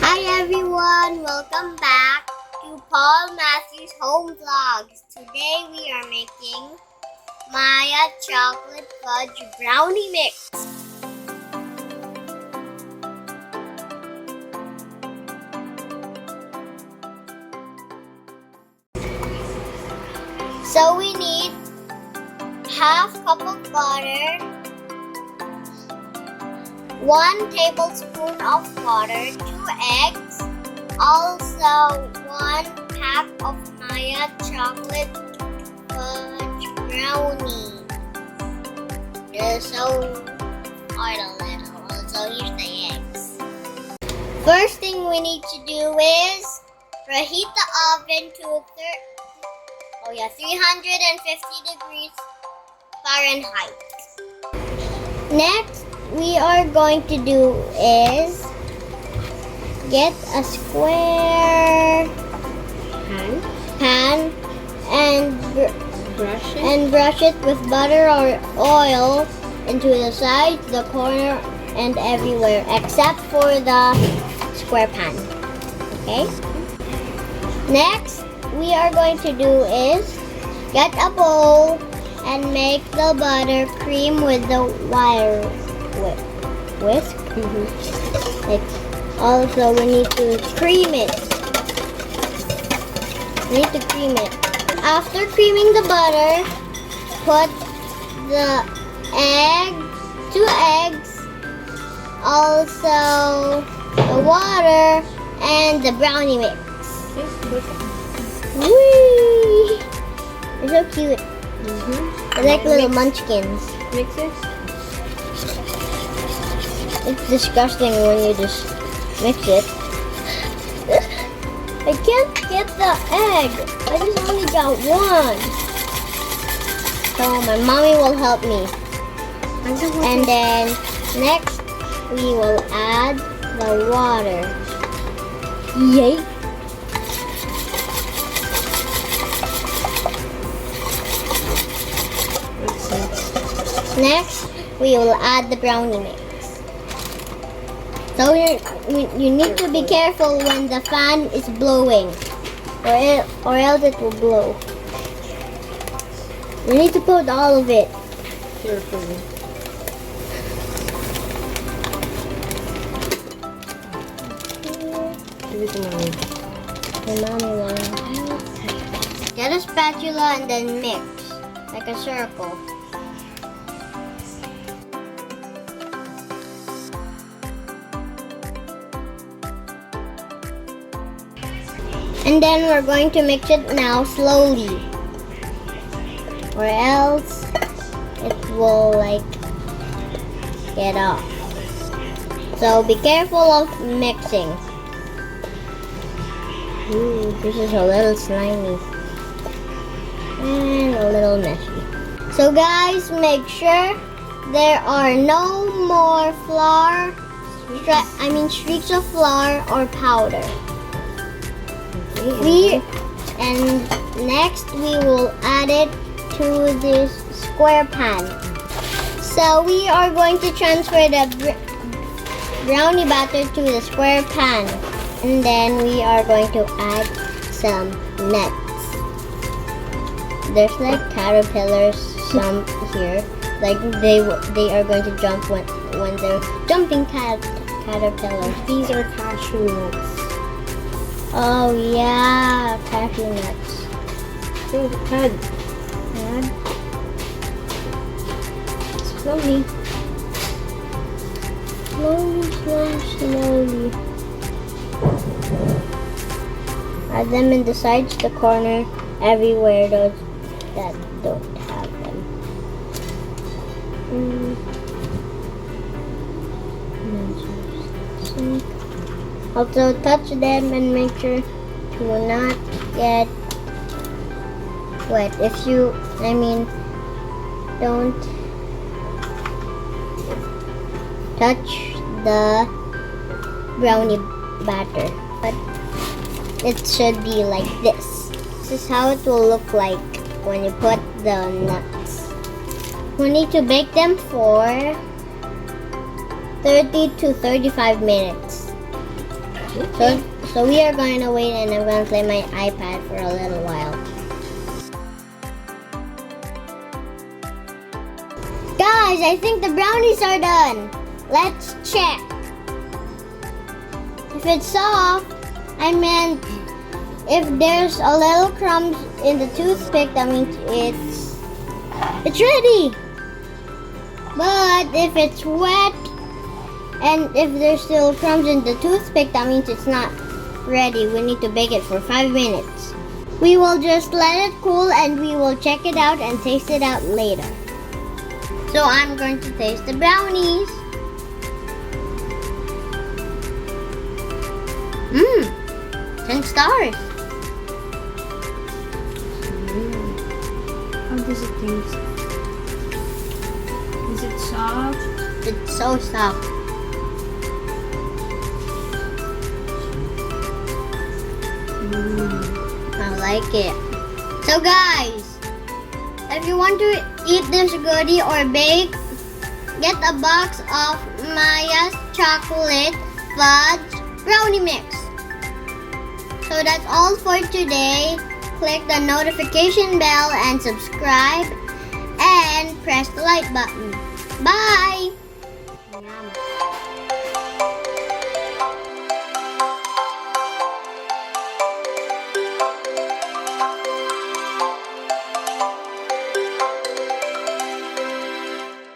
Hi everyone, welcome back to Paul Matthew's Home Vlogs. Today we are making MAYA Chocolate Fudge Brownie Mix. So we need half cup of butter, 1 tablespoon of water, 2 eggs, also 1 pack of MAYA Chocolate Fudge Brownies. So quite a little. So here's the eggs. First thing we need to do is preheat the oven to 350 degrees Fahrenheit. Next, we are going to do is get a square pan and brush it with butter or oil into the sides, the corner, and everywhere except for the square pan. Okay? Next, we are going to do is get a bowl and make the butter cream with the wire whisk. Also, we need to cream it. After creaming the butter, put the 2 eggs, also the water, and the brownie mix. Whee! They're so cute. They're like little munchkins. Mix it. It's disgusting when you just mix it. I can't get the egg. I just only got 1. So my mommy will help me. And then next we will add the water. Yay! Next, we will add the brownie mix. So you need to be careful when the fan is blowing, or else it will blow. You need to put all of it. Carefully. Give it to mommy. The mommy one. Get a spatula and then mix like a circle. And then we're going to mix it now slowly, or else it will get off. So be careful of mixing. Ooh, this is a little slimy and a little messy. So guys, make sure there are no more streaks of flour or powder. And next we will add it to this square pan. So we are going to transfer the brownie batter to the square pan, and then we are going to add some nuts. There's like caterpillars some here, like they are going to jump when they're jumping caterpillars. These are cashew nuts. Oh yeah, cashew nuts. Add. Slowly. Slowly. Add them in the sides, the corner, everywhere those that don't have them. Also touch them and make sure to not get wet. Don't touch the brownie batter. But it should be like this. This is how it will look like when you put the nuts. We need to bake them for 30 to 35 minutes. So we are going to wait, and I'm going to play my iPad for a little while. Guys, I think the brownies are done. Let's check. If it's soft, I meant if there's a little crumbs in the toothpick, that means it's ready. But if it's wet and if there's still crumbs in the toothpick, that means it's not ready. We need to bake it for 5 minutes. We will just let it cool and we will check it out and taste it out later. So I'm going to taste the brownies. 10 stars. How does it taste? Is it soft? It's so soft. I like it. So guys, if you want to eat this goodie or bake, get a box of MAYA Chocolate Fudge Brownie Mix. So that's all for today. Click the notification bell and subscribe and press the like button. Bye!